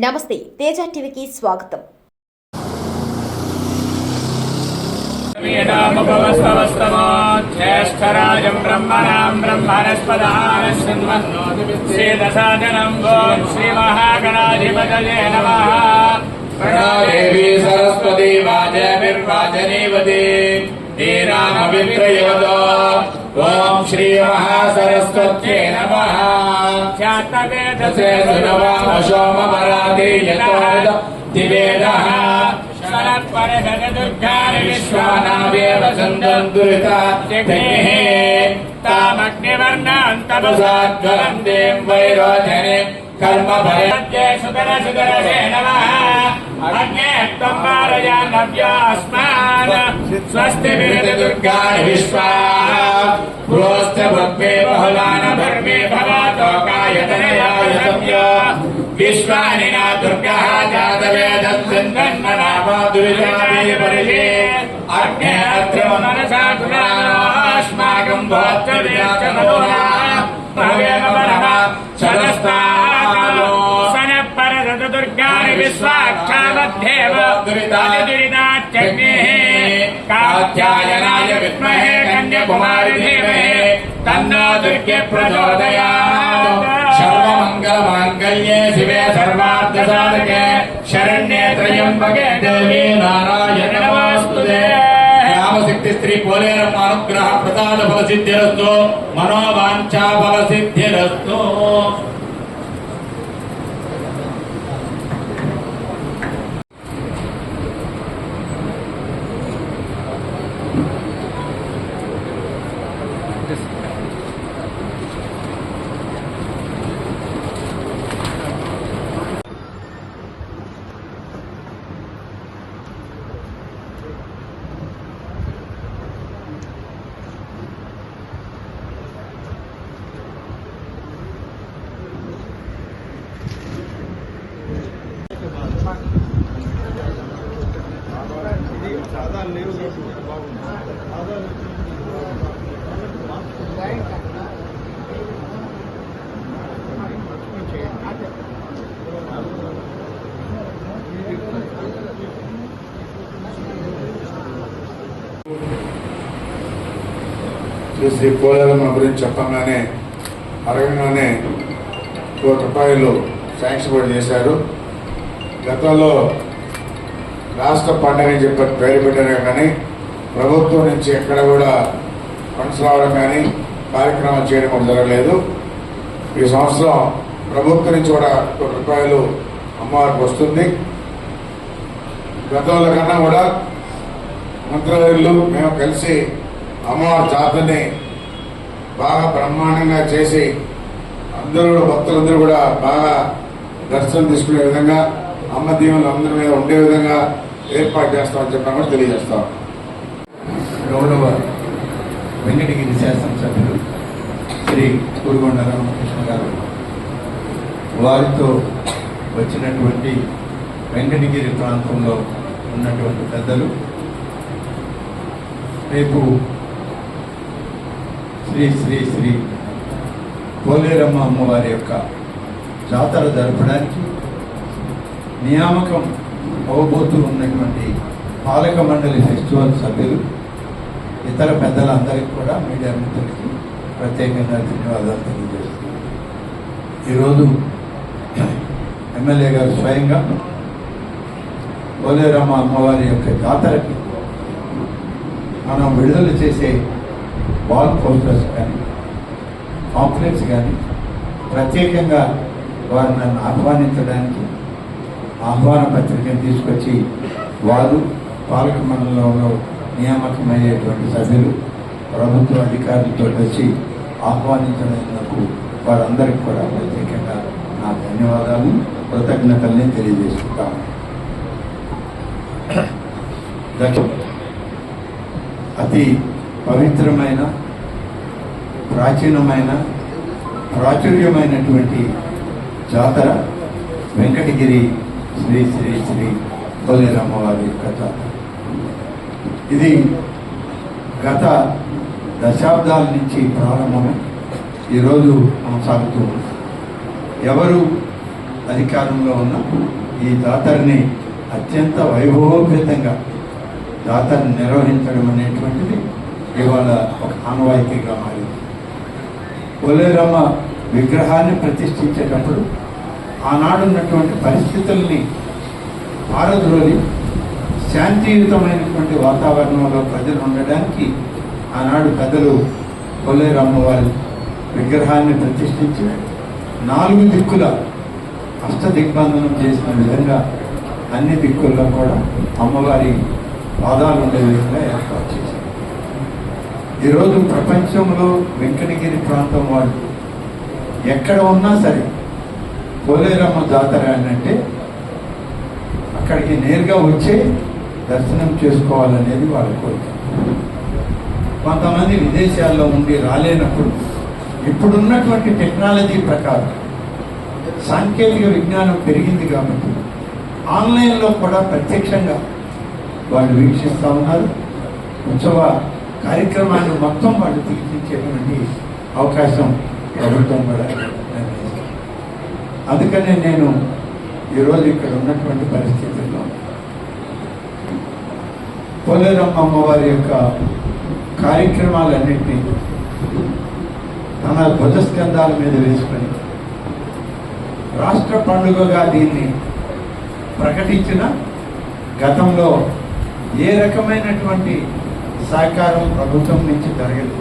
నమస్తే తేజ టీవీకి స్వాగతం. జ్యేష్ఠరాజం బ్రహ్మణాం బ్రహ్మణస్పదాన శృణ్వన్నోతిభిస్సేదసాదనం ఓం శ్రీ మహాగణాధిపతయే నమః. ప్రణాదేవి సరస్వతి వాజభిర్వాజనేవతి ధీరామవిత్రయవతో ఓం శ్రీ మహాసరస్వత్యై నమః. ఖ్యాతవేదసే సునవామశోమపరాధీయతో దివేదః परशतदुर्गानि विश्वानामेव सन्दुरितात्यग्नेः तामग्निवर्णां तपसाज्वलन्तीं वैरोचने कर्मफलमध्ये सुदरसे नमः. अग्ने त्वं मारयानव्यास्मान् स्वस्तिभिर्दुर्गाणि विश्वा प्रोस्य भग्मे बहुलानभर्मे भवातोकायतनयायतव्य विश्वानि न दुर्गः जातवेदस्मिन्नन्ननामादुरितानि परिषे अग्ने अत्र मनसा अस्माकं भोक्तव्याचमोहा भवेम परमः सदस्तालो सनपरदुर्गानि विश्वाक्षामध्येव दुरितात्यग्नेः कात्यायनाय विद्महे कन्याकुमारी धीमहि तन्नो दुर्गे प्रचोदयात्. सर्वमङ्गलमाङ्गल्ये शिवे सर्वार्थसाधके शरण्ये त्र्यम्बके देवी नारायणे नमोस्तुते. रामशक्ति स्त्री पोलेरम्म अनुग्रह प्रसाद फलसिद्धिरस्तु मनोवाञ्छा फलसिद्धिरस्तु. శ్రీ పోలేరమ్మ గురించి చెప్పంగానే అడగగానే ₹1 శాంక్షన్ కూడా చేశారు. గతంలో రాష్ట్ర పండుగ అని చెప్పి పేరు పెట్టారు కానీ ప్రభుత్వం నుంచి ఎక్కడ కూడా ఫండ్స్ రావడం కానీ కార్యక్రమాలు చేయడం కూడా జరగలేదు. ఈ సంవత్సరం ప్రభుత్వం నుంచి కూడా ₹1 అమ్మవారికి వస్తుంది. గతంలో కన్నా కూడా మంత్రులు మేము కలిసి అమ్మవారి జాతరని బాగా బ్రహ్మాండంగా చేసి అందరూ భక్తులందరూ కూడా బాగా దర్శనం తీసుకునే విధంగా అమ్మ దీవెనలు అందరి మీద ఉండే విధంగా ఏర్పాటు చేస్తామని చెప్పామని తెలియజేస్తాం. గౌరవ వెంకటగిరి శాసనసభ్యులు శ్రీ కురుగొండ రామకృష్ణ గారు వారితో వచ్చినటువంటి వెంకటగిరి ప్రాంతంలో ఉన్నటువంటి పెద్దలు రేపు శ్రీ శ్రీ శ్రీ పోలేరమ్మ అమ్మవారి యొక్క జాతర జరపడానికి నియామకం అవబోతూ ఉన్నటువంటి పాలక మండలి ఫెస్టివల్ సభ్యులు ఇతర పెద్దలందరికీ కూడా మీడియా మిత్రులకి ప్రత్యేకంగా ధన్యవాదాలు తెలియజేస్తున్నాను. ఈరోజు ఎమ్మెల్యే గారు స్వయంగా పోలేరమ్మ అమ్మవారి యొక్క జాతరకి మనం విడుదల చేసే వాల్ పోస్టర్స్ కానీ కాంప్లెక్స్ కానీ ప్రత్యేకంగా వారు నన్ను ఆహ్వానించడానికి ఆహ్వాన పత్రికను తీసుకొచ్చి వారు పాలక మండలంలో నియామకమయ్యేటువంటి సభ్యులు ప్రభుత్వ అధికారులతో వచ్చి ఆహ్వానించినందుకు వారందరికీ కూడా ప్రత్యేకంగా నా ధన్యవాదాలు కృతజ్ఞతల్ని తెలియజేసుకుంటాము. అతి పవిత్రమైన ప్రాచీనమైన ప్రాచుర్యమైనటువంటి జాతర వెంకటగిరి శ్రీ శ్రీ శ్రీ పోలేరమ్మవారి యొక్క జాతర. ఇది గత దశాబ్దాల నుంచి ప్రారంభమై ఈరోజు కొనసాగుతూ ఉంది. ఎవరు అధికారంలో ఉన్న ఈ జాతరని అత్యంత వైభవోపేతంగా జాతరని నిర్వహించడం అనేటువంటిది ఇవాళ ఒక ఆనవాయితీగా మారింది. పోలేరమ్మ విగ్రహాన్ని ప్రతిష్ఠించేటప్పుడు ఆనాడున్నటువంటి పరిస్థితుల్ని పారద్రోలి శాంతియుతమైనటువంటి వాతావరణంలో ప్రజలు ఉండడానికి ఆనాడు పెద్దలు పోలేరమ్మ వారి విగ్రహాన్ని ప్రతిష్ఠించి 4 దిక్కుల అష్టదిగ్బంధనం చేసిన విధంగా అన్ని దిక్కుల్లో కూడా అమ్మవారి పాదాలు ఉండే విధంగా ఏర్పాటు చేశారు. ఈరోజు ప్రపంచంలో వెంకటగిరి ప్రాంతం వాళ్ళు ఎక్కడ ఉన్నా సరే పోలేరమ్మ జాతర అంటే అక్కడికి నేరుగా వచ్చే దర్శనం చేసుకోవాలనేది వాళ్ళ కోరిక. కొంతమంది విదేశాల్లో ఉండి రాలేనప్పుడు ఇప్పుడున్నటువంటి టెక్నాలజీ ప్రకారం సాంకేతిక విజ్ఞానం పెరిగింది కాబట్టి ఆన్లైన్లో కూడా ప్రత్యక్షంగా వాళ్ళు వీక్షిస్తూ ఉన్నారు. ఉత్సవ కార్యక్రమాన్ని మొత్తం వాళ్ళు తీర్చిచ్చేటువంటి అవకాశం ప్రభుత్వం కూడా నిర్ణయిస్తుంది. అందుకనే నేను ఈరోజు ఇక్కడ ఉన్నటువంటి పరిస్థితుల్లో పోలేరమ్మ అమ్మవారి యొక్క కార్యక్రమాలన్నింటినీ తన భుజస్కంధాల మీద వేసుకొని రాష్ట్ర పండుగగా దీన్ని ప్రకటించిన గతంలో ఏ రకమైనటువంటి సహకారం ప్రభుత్వం నుంచి జరగదు.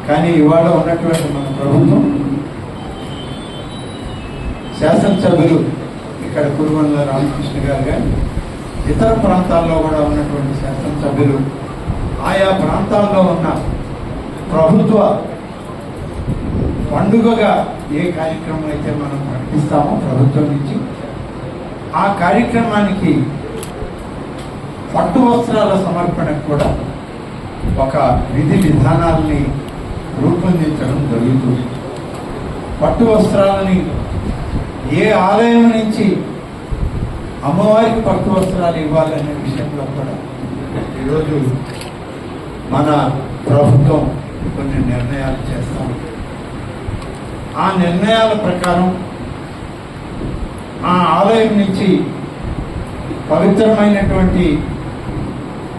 కానీ ఇవాళ ఉన్నటువంటి మన ప్రభుత్వం శాసనసభ్యులు ఇక్కడ కురుగొండ్ల రామకృష్ణ గారు కానీ ఇతర ప్రాంతాల్లో కూడా ఉన్నటువంటి శాసనసభ్యులు ఆయా ప్రాంతాల్లో ఉన్న ప్రభుత్వ పండుగగా ఏ కార్యక్రమం అయితే మనం ప్రకటిస్తామో ప్రభుత్వం నుంచి ఆ కార్యక్రమానికి పట్టు వస్త్రాల సమర్పణకు కూడా ఒక విధి విధానాలని రూపొందించడం జరుగుతుంది. పట్టు వస్త్రాలని ఏ ఆలయం నుంచి అమ్మవారికి పట్టు వస్త్రాలు ఇవ్వాలనే విషయంలో కూడా ఈరోజు మన ప్రభుత్వం కొన్ని నిర్ణయాలు చేస్తాం. ఆ నిర్ణయాల ప్రకారం ఆ ఆలయం నుంచి పవిత్రమైనటువంటి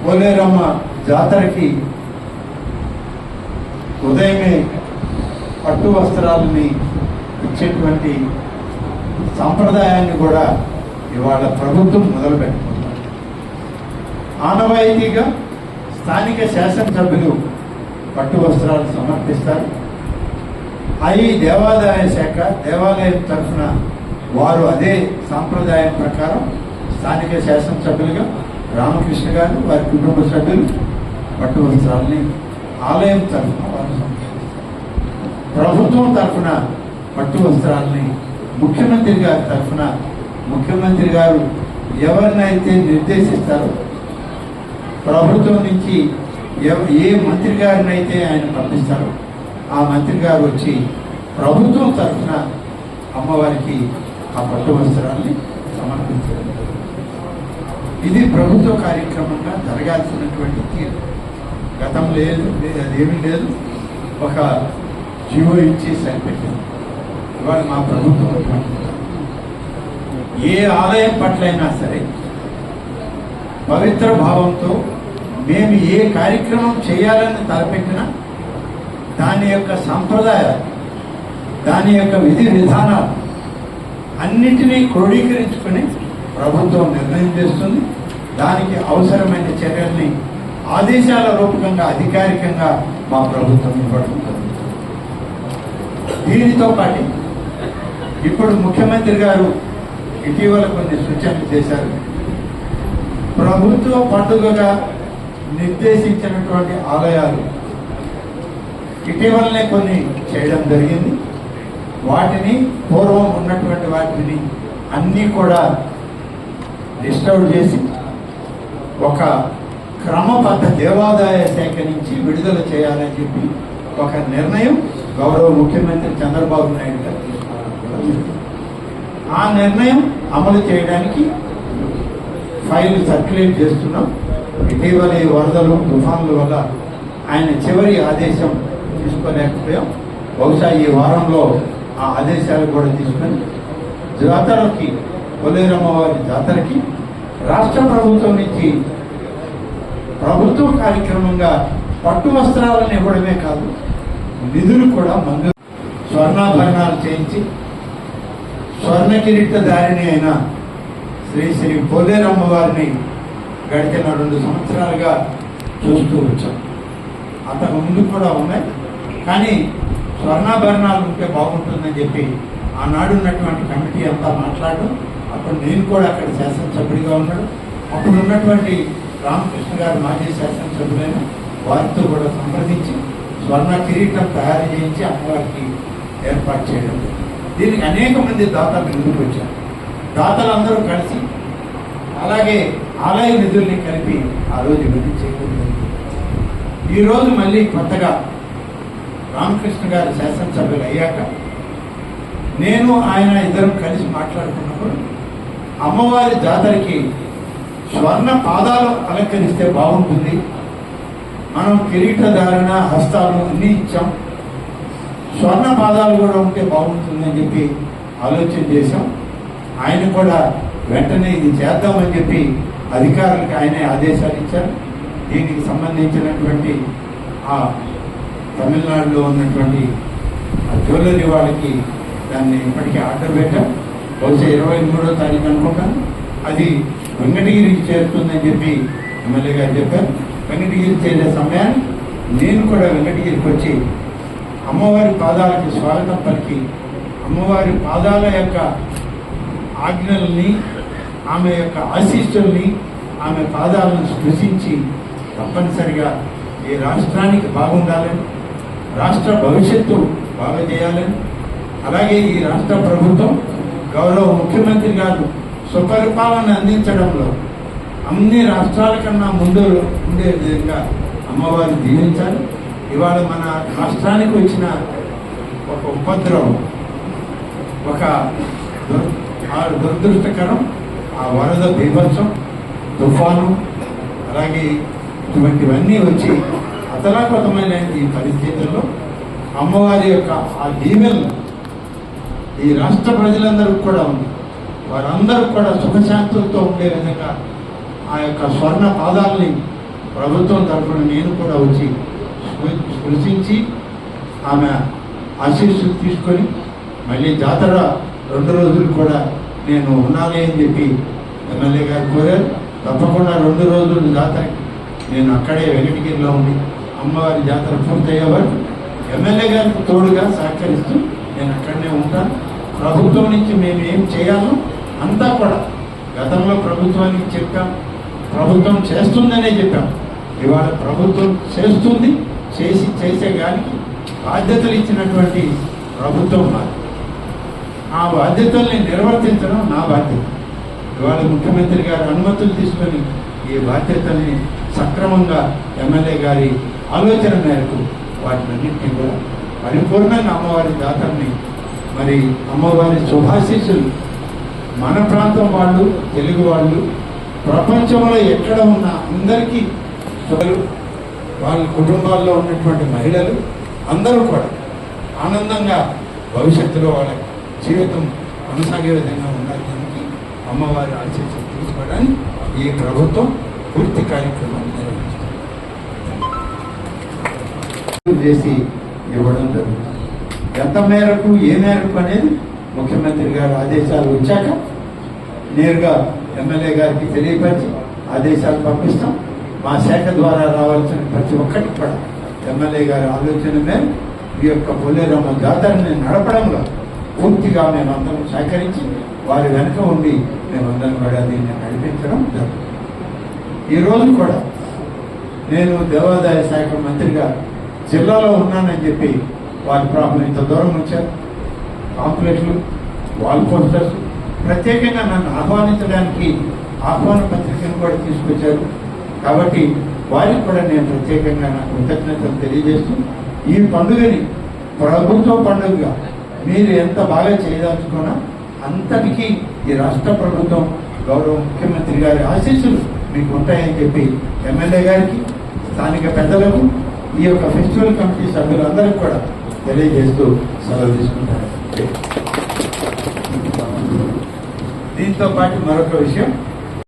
పోలేరమ్మ జాతరకి ఉదయమే పట్టు వస్త్రాలని ఇచ్చేటువంటి సంప్రదాయాన్ని కూడా ఇవాళ ప్రభుత్వం మొదలుపెట్టుకుంటారు. ఆనవాయితీగా స్థానిక శాసనసభ్యులు పట్టు వస్త్రాలు సమర్పిస్తారు. అవి దేవాదాయ శాఖ దేవాలయం తరఫున వారు అదే సాంప్రదాయం ప్రకారం స్థానిక శాసనసభ్యులుగా రామకృష్ణ గారు వారి కుటుంబ సభ్యులు పట్టు వస్త్రాలని ఆలయం తరఫున వారు సమర్పిస్తారు. ప్రభుత్వం తరఫున పట్టు వస్త్రాలని ముఖ్యమంత్రి గారి తరఫున ముఖ్యమంత్రి గారు ఎవరినైతే నిర్దేశిస్తారో ప్రభుత్వం నుంచి ఏ మంత్రి గారినైతే ఆయన పంపిస్తారో ఆ మంత్రి గారు వచ్చి ప్రభుత్వం తరఫున అమ్మవారికి ఆ పట్టు వస్త్రాన్ని సమర్పించడం. ఇది ప్రభుత్వ కార్యక్రమంగా జరగాల్సినటువంటి తీరు. గతం లేదు, అదేమీ లేదు, ఒక జీవో ఇచ్చి సరిపెట్టింది. ఇవాళ మా ప్రభుత్వం ఏ ఆలయం పట్లైనా సరే పవిత్ర భావంతో మేము ఏ కార్యక్రమం చేయాలని తలపెట్టినా దాని యొక్క సంప్రదాయాలు దాని యొక్క విధి విధానాలు అన్నిటినీ క్రోడీకరించుకొని ప్రభుత్వం నిర్ణయం చేస్తుంది. దానికి అవసరమైన చర్యల్ని ఆదేశాల రూపకంగా అధికారికంగా మా ప్రభుత్వం ఇవ్వడం జరుగుతుంది. దీనితో పాటు ఇప్పుడు ముఖ్యమంత్రి గారు ఇటీవల కొన్ని సూచనలు చేశారు. ప్రభుత్వ పండుగగా నిర్దేశించినటువంటి ఆలయాలు ఇటీవలనే కొన్ని చేయడం జరిగింది. వాటిని పూర్వం ఉన్నటువంటి వాటిని అన్నీ కూడా లిస్ట్అవుట్ చేసి ఒక క్రమబద్ధ దేవాదాయ శాఖ నుంచి విడుదల చేయాలని చెప్పి ఒక నిర్ణయం గౌరవ ముఖ్యమంత్రి చంద్రబాబు నాయుడు గారు తీసుకోవడం. ఆ నిర్ణయం అమలు చేయడానికి ఫైల్ సర్క్యులేట్ చేస్తున్నాం. ఇటీవల ఈ వరదలు తుఫాన్ల వల్ల ఆయన చివరి ఆదేశం తీసుకోలేకపోయాం. బహుశా ఈ వారంలో ఆ ఆదేశాలు కూడా తీసుకొని జాతరకి, పోలేరమ్మవారి జాతరకి రాష్ట్ర ప్రభుత్వం నుంచి ప్రభుత్వ కార్యక్రమంగా పట్టు వస్త్రాలను ఇవ్వడమే కాదు, నిధులు కూడా మంజూరు, స్వర్ణాభరణాలు చేయించి స్వర్ణ కిరీటధారిణి అయిన శ్రీ శ్రీ పోలేరమ్మ వారిని గడిచిన 2 సంవత్సరాలుగా చూస్తూ వచ్చాం. అంతకు ముందు కూడా ఉన్నాయి, కానీ స్వర్ణాభరణాలు ఉంటే బాగుంటుందని చెప్పి ఆనాడు ఉన్నటువంటి కమిటీ అంతా మాట్లాడడం. అప్పుడు నేను కూడా అక్కడ శాసనసభ్యుడిగా ఉన్నాడు. అప్పుడు ఉన్నటువంటి రామకృష్ణ గారు మాజీ శాసనసభ్యులైన వారితో కూడా సంప్రదించి స్వర్ణ కిరీటం తయారు చేయించి అమ్మవారికి ఏర్పాటు చేయడం. దీనికి అనేక మంది దాతలు ముందుకు వచ్చారు. దాతలందరూ కలిసి అలాగే ఆలయ నిధుల్ని కలిపి ఆ రోజు ఇవన్నీ చేయడం. ఈరోజు మళ్ళీ కొత్తగా రామకృష్ణ గారు శాసనసభ్యులు అయ్యాక నేను ఆయన ఇద్దరం కలిసి మాట్లాడుకున్నప్పుడు అమ్మవారి జాతరకి స్వర్ణ పాదాలు అలంకరిస్తే బాగుంటుంది, మనం కిరీటధారణ హస్తాలు అన్నీ ఇచ్చాం, స్వర్ణ పాదాలు కూడా ఉంటే బాగుంటుంది అని చెప్పి ఆలోచన చేశాం. ఆయన కూడా వెంటనే ఇది చేద్దామని చెప్పి అధికారులకు ఆయనే ఆదేశాలు ఇచ్చారు. దీనికి సంబంధించినటువంటి ఆ తమిళనాడులో ఉన్నటువంటి జ్యువెలరీ వాళ్ళకి దాన్ని ఇప్పటికీ ఆర్డర్ పెట్టాం. బహుశా 23వ తారీఖు అనుకుంటాను అది వెంకటగిరికి చేరుతుందని చెప్పి ఎమ్మెల్యే గారు చెప్పారు. వెంకటగిరి చేరే సమయాన్ని నేను కూడా వెంకటగిరికి వచ్చి అమ్మవారి పాదాలకి స్వాగతం పలికి అమ్మవారి పాదాల యొక్క ఆజ్ఞల్ని, ఆమె యొక్క ఆశీస్సుల్ని, ఆమె పాదాలను స్పృశించి తప్పనిసరిగా ఈ రాష్ట్రానికి బాగుండాలని, రాష్ట్ర భవిష్యత్తు బాగా చేయాలని, అలాగే ఈ రాష్ట్ర ప్రభుత్వం గౌరవ ముఖ్యమంత్రి గారు సుపరిపాలన అందించడంలో అన్ని రాష్ట్రాల కన్నా ముందు ఉండే విధంగా అమ్మవారిని దీవించాలి. ఇవాళ మన రాష్ట్రానికి వచ్చిన ఒక ఉపద్రవం, ఒక దురదృష్టకరం, ఆ వరద బీభత్సం, తుఫాను, అలాగే ఇటువంటివన్నీ వచ్చి అతలాకుతమైన ఈ పరిస్థితుల్లో అమ్మవారి యొక్క ఆ దీవెనలు ఈ రాష్ట్ర ప్రజలందరూ కూడా ఉంది. వారందరూ కూడా సుఖశాంతులతో ఉండే విధంగా ఆ యొక్క స్వర్ణ పాదాలని ప్రభుత్వం తరఫున నేను కూడా వచ్చి స్పృశించి ఆమె ఆశీస్సులు తీసుకొని మళ్ళీ జాతర 2 రోజులు కూడా నేను ఉండాలి అని చెప్పి ఎమ్మెల్యే గారు కోరారు. తప్పకుండా 2 రోజులు జాతరకి నేను అక్కడే వెంకటగిరిలో ఉండి అమ్మవారి జాతర పూర్తయ్యేవారు ఎమ్మెల్యే గారికి తోడుగా సహకరిస్తూ నేను అక్కడనే ఉంటాను. ప్రభుత్వం నుంచి మేము ఏం చేయాలో అంతా కూడా గతంలో ప్రభుత్వానికి చెప్పాం, ప్రభుత్వం చేస్తుందనే చెప్పాం. ఇవాళ ప్రభుత్వం చేస్తుంది, చేసేగానికి బాధ్యతలు ఇచ్చినటువంటి ప్రభుత్వం మాది. ఆ బాధ్యతల్ని నిర్వర్తించడం నా బాధ్యత. ఇవాళ ముఖ్యమంత్రి గారి అనుమతులు తీసుకొని ఈ బాధ్యతల్ని సక్రమంగా ఎమ్మెల్యే గారి ఆలోచన మేరకు వాటినన్నింటినీ కూడా పరిపూర్ణంగా అమ్మవారి జాతరని, మరి అమ్మవారి శుభాశీస్సులు మన ప్రాంతం వాళ్ళు, తెలుగు వాళ్ళు, ప్రపంచంలో ఎక్కడ ఉన్న అందరికీ వాళ్ళ కుటుంబాల్లో ఉన్నటువంటి మహిళలు అందరూ కూడా ఆనందంగా భవిష్యత్తులో వాళ్ళ జీవితం కొనసాగే విధంగా ఉండాలని అమ్మవారి ఆశీస్సులు తీసుకోవడానికి ఈ ప్రభుత్వం పూర్తి కార్యక్రమాన్ని నిర్వహిస్తుంది చేసి ఇవ్వడం జరుగుతుంది. ఎంత మేరకు ఏ మేరకు అనేది ముఖ్యమంత్రి గారు ఆదేశాలు వచ్చాక నేరుగా ఎమ్మెల్యే గారికి తెలియపరిచి ఆదేశాలు పంపిస్తాం. మా శాఖ ద్వారా రావాల్సిన ప్రతి ఒక్కటి కూడా ఎమ్మెల్యే గారి ఆలోచన మేరకు ఈ యొక్క పోలేరమ్మ జాతరని నడపడంలో పూర్తిగా మేమందరం సహకరించి వారి వెనుక ఉండి మేమందరం కూడా దీన్ని నడిపించడం జరుగుతుంది. ఈరోజు కూడా నేను దేవాదాయ శాఖ మంత్రిగా జిల్లాలో ఉన్నానని చెప్పి వారి ప్రాబ్లం ఇంత దూరం వచ్చారు. పాంప్లెట్లు, వాల్ పోస్టర్స్, ప్రత్యేకంగా నన్ను ఆహ్వానించడానికి ఆహ్వాన పత్రికను కూడా తీసుకొచ్చారు. కాబట్టి వారికి కూడా నేను ప్రత్యేకంగా నా కృతజ్ఞతలు తెలియజేస్తూ ఈ పండుగని ప్రభుత్వ పండుగగా మీరు ఎంత బాగా చేయదలుచుకున్నా అంతటికీ ఈ రాష్ట్ర ప్రభుత్వం గౌరవ ముఖ్యమంత్రి గారి ఆశీస్సులు మీకు ఉంటాయని చెప్పి ఎమ్మెల్యే గారికి, స్థానిక పెద్దలకు, ఈ యొక్క ఫెస్టివల్ కమిటీ సభ్యులందరికీ కూడా తెలియజేస్తూ సెలవు తీసుకుంటారు. దీంతో పాటు మరొక విషయం,